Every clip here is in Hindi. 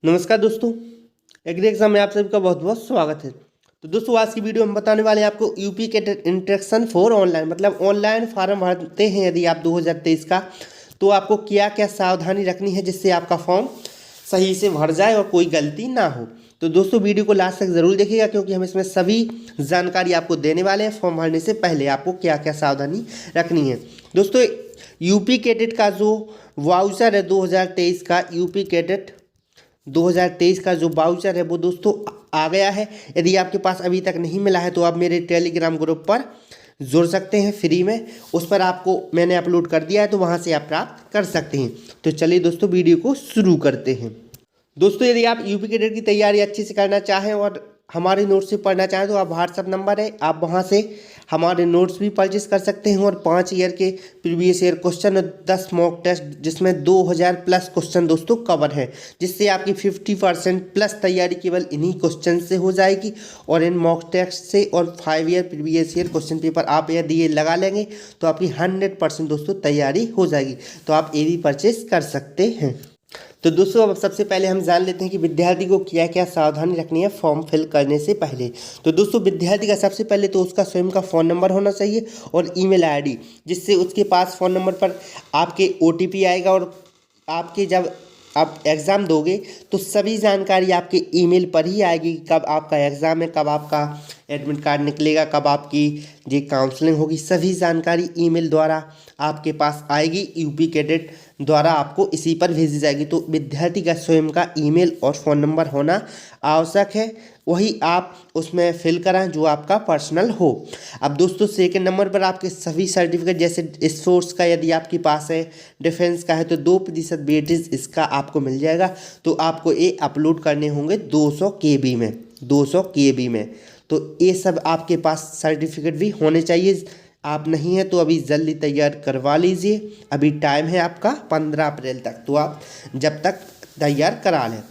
नमस्कार दोस्तों, एग्री एग्जाम में आप सभी का बहुत बहुत स्वागत है। तो दोस्तों आज की वीडियो हम बताने वाले हैं आपको यूपी के इंट्रैक्शन फॉर ऑनलाइन, मतलब ऑनलाइन फार्म भरते हैं यदि आप 2023 का, तो आपको क्या क्या सावधानी रखनी है जिससे आपका फॉर्म सही से भर जाए और कोई गलती ना हो। तो दोस्तों वीडियो को लास्ट तक ज़रूर देखिएगा क्योंकि हम इसमें सभी जानकारी आपको देने वाले हैं। फॉर्म भरने से पहले आपको क्या क्या सावधानी रखनी है। दोस्तों यूपी कैडेट का जो वाउचर है 2023 का, यूपी कैडेट 2023 का जो वाउचर है वो दोस्तों आ गया है। यदि आपके पास अभी तक नहीं मिला है तो आप मेरे टेलीग्राम ग्रुप पर जुड़ सकते हैं फ्री में। उस पर आपको मैंने अपलोड कर दिया है तो वहां से आप प्राप्त कर सकते हैं। तो चलिए दोस्तों वीडियो को शुरू करते हैं। दोस्तों यदि आप यूपी कैडेट की तैयारी अच्छे से करना चाहें और हमारे नोट्स से पढ़ना चाहें तो आप व्हाट्सअप नंबर है, आप वहां से हमारे नोट्स भी परचेस कर सकते हैं और 5 ईयर के प्रीवियस ईयर क्वेश्चन और 10 मॉक टेस्ट जिसमें 2000 प्लस क्वेश्चन दोस्तों कवर है, जिससे आपकी 50% प्लस तैयारी केवल इन्हीं क्वेश्चन से हो जाएगी। और इन मॉक टेस्ट से और 5 year previous year question paper आप यदि ये लगा लेंगे तो आपकी 100% दोस्तों तैयारी हो जाएगी। तो आप ये भी परचेस कर सकते हैं। तो दोस्तों अब सबसे पहले हम जान लेते हैं कि विद्यार्थी को क्या क्या सावधानी रखनी है फॉर्म फिल करने से पहले। तो दोस्तों विद्यार्थी का सबसे पहले तो उसका स्वयं का फ़ोन नंबर होना चाहिए और ईमेल आईडी, जिससे उसके पास फ़ोन नंबर पर आपके ओटीपी आएगा और आपके जब आप एग्ज़ाम दोगे तो सभी जानकारी आपके ईमेल पर ही आएगी। कब आपका एग्ज़ाम है, कब आपका एडमिट कार्ड निकलेगा, कब आपकी ये काउंसलिंग होगी, सभी जानकारी ईमेल द्वारा आपके पास आएगी। यूपी कैडेट द्वारा आपको इसी पर भेजी जाएगी। तो विद्यार्थी का स्वयं का ईमेल और फ़ोन नंबर होना आवश्यक है, वही आप उसमें फिल कराएं जो आपका पर्सनल हो। अब दोस्तों सेकंड नंबर पर आपके सभी सर्टिफिकेट, जैसे स्पोर्ट्स का यदि आपके पास है, डिफेंस का है तो 2% वेटेज इसका आपको मिल जाएगा। तो आपको ये अपलोड करने होंगे 200 KB में, 200 KB में। तो ये सब आपके पास सर्टिफिकेट भी होने चाहिए। आप नहीं है तो अभी जल्दी तैयार करवा लीजिए, अभी टाइम है आपका 15 अप्रैल तक, तो आप जब तक तैयार करा लें।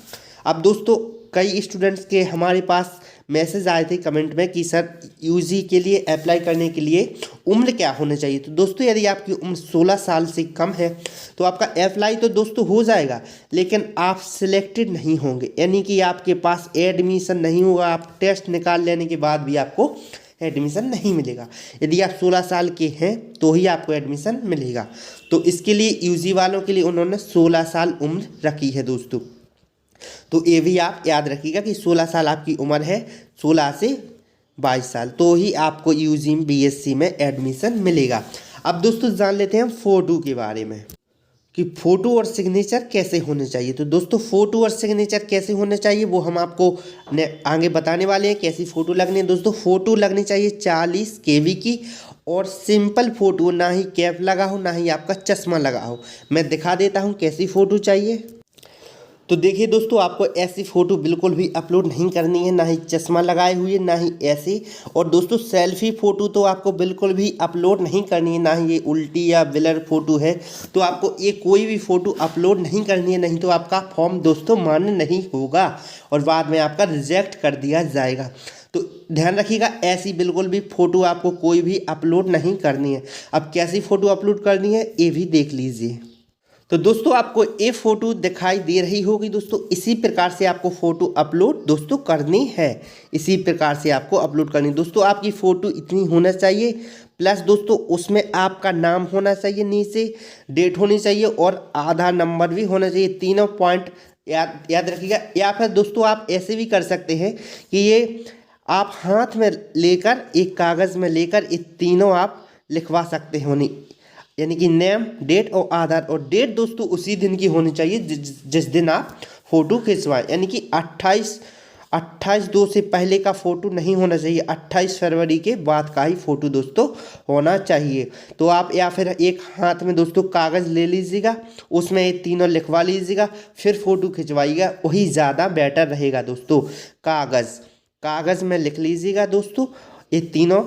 अब दोस्तों कई स्टूडेंट्स के हमारे पास मैसेज आए थे कमेंट में कि सर यूजी के लिए अप्लाई करने के लिए उम्र क्या होनी चाहिए। तो दोस्तों यदि आपकी उम्र 16 साल से कम है तो आपका अप्लाई तो दोस्तों हो जाएगा, लेकिन आप सिलेक्टेड नहीं होंगे, यानी कि आपके पास एडमिशन नहीं होगा। आप टेस्ट निकाल लेने के बाद भी आपको एडमिशन नहीं मिलेगा। यदि आप 16 साल के हैं तो ही आपको एडमिशन मिलेगा। तो इसके लिए यूजी वालों के लिए उन्होंने 16 साल उम्र रखी है दोस्तों। तो ये भी आप याद रखिएगा कि 16 साल आपकी उम्र है, 16 से 22 साल, तो ही आपको यूजी बीएससी में एडमिशन मिलेगा। अब दोस्तों जान लेते हैं हम फोटो के बारे में कि फ़ोटो और सिग्नेचर कैसे होने चाहिए। तो दोस्तों फ़ोटो और सिग्नेचर कैसे होने चाहिए वो हम आपको आगे बताने वाले हैं। कैसी फ़ोटो लगनी है दोस्तों, फ़ोटो लगनी चाहिए 40 KB की और सिंपल फ़ोटो, ना ही कैप लगा हो ना ही आपका चश्मा लगा हो। मैं दिखा देता हूँ कैसी फ़ोटो चाहिए। तो देखिए दोस्तों आपको ऐसी फ़ोटो बिल्कुल भी अपलोड नहीं करनी है, ना ही चश्मा लगाए हुए ना ही ऐसी। और दोस्तों सेल्फी फ़ोटो तो आपको बिल्कुल भी अपलोड नहीं करनी है, ना ही ये उल्टी या ब्लर फ़ोटो है तो आपको ये कोई भी फ़ोटो अपलोड नहीं करनी है, नहीं तो आपका फॉर्म दोस्तों मान्य नहीं होगा और बाद में आपका रिजेक्ट कर दिया जाएगा। तो ध्यान रखिएगा ऐसी बिल्कुल भी फ़ोटो आपको कोई भी अपलोड नहीं करनी है। अब कैसी फ़ोटो अपलोड करनी है ये भी देख लीजिए। तो दोस्तों आपको ये फ़ोटो दिखाई दे रही होगी दोस्तों, इसी प्रकार से आपको फ़ोटो अपलोड दोस्तों करनी है, इसी प्रकार से आपको अपलोड करनी है। दोस्तों आपकी फ़ोटो इतनी होना चाहिए, प्लस दोस्तों उसमें आपका नाम होना चाहिए, नीचे डेट होनी चाहिए और आधार नंबर भी होना चाहिए। तीनों पॉइंट याद रखिएगा। या फिर दोस्तों आप ऐसे भी कर सकते हैं कि ये आप हाथ में लेकर एक कागज़ में लेकर ये तीनों आप लिखवा सकते हो, यानी कि नेम, डेट और आधार। और डेट दोस्तों उसी दिन की होनी चाहिए जिस दिन आप फ़ोटो खिंचवाएं, यानी कि 28/2 से पहले का फ़ोटो नहीं होना चाहिए, 28 फरवरी के बाद का ही फ़ोटो दोस्तों होना चाहिए। तो आप या फिर एक हाथ में दोस्तों कागज़ ले लीजिएगा, उसमें ये तीनों लिखवा लीजिएगा, फिर फ़ोटो खिंचवाइएगा, वही ज़्यादा बेटर रहेगा दोस्तों। कागज़ में लिख लीजिएगा दोस्तों ये तीनों,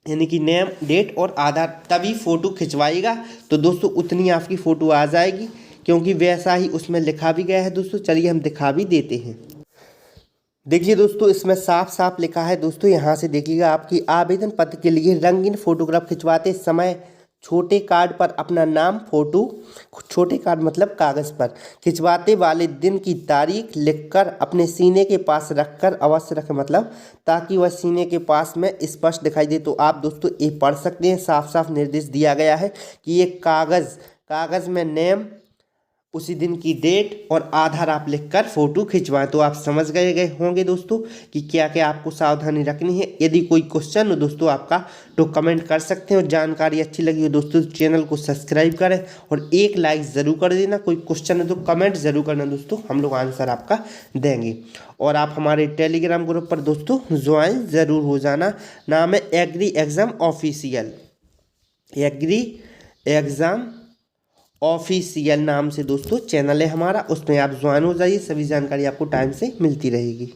यानी कि नेम, डेट और आधार, तभी फ़ोटो खिंचवाइएगा तो दोस्तों उतनी आपकी फ़ोटो आ जाएगी, क्योंकि वैसा ही उसमें लिखा भी गया है दोस्तों। चलिए हम दिखा भी देते हैं। देखिए दोस्तों इसमें साफ साफ लिखा है दोस्तों, यहाँ से देखिएगा, आपकी आवेदन पत्र के लिए रंगीन फोटोग्राफ खिंचवाते समय छोटे कार्ड पर अपना नाम, फोटो, छोटे कार्ड मतलब कागज़ पर खिंचवाते वाले दिन की तारीख लिखकर अपने सीने के पास रखकर अवश्य रखें, मतलब ताकि वह सीने के पास में स्पष्ट दिखाई दे। तो आप दोस्तों ये पढ़ सकते हैं, साफ साफ निर्देश दिया गया है कि ये कागज़ में नेम, उसी दिन की डेट और आधार आप लिखकर फोटो खिंचवाएं। तो आप समझ गए होंगे दोस्तों कि क्या क्या आपको सावधानी रखनी है। यदि कोई क्वेश्चन हो दोस्तों आपका तो कमेंट कर सकते हैं, और जानकारी अच्छी लगी हो दोस्तों तो चैनल को सब्सक्राइब करें और एक लाइक ज़रूर कर देना। कोई क्वेश्चन है तो कमेंट ज़रूर करना दोस्तों, हम लोग आंसर आपका देंगे। और आप हमारे टेलीग्राम ग्रुप पर दोस्तों ज्वाइन ज़रूर हो जाना, नाम है agri exam official, agri exam official नाम से दोस्तों चैनल है हमारा, उसमें आप ज्वाइन हो जाइए, सभी जानकारी आपको टाइम से मिलती रहेगी।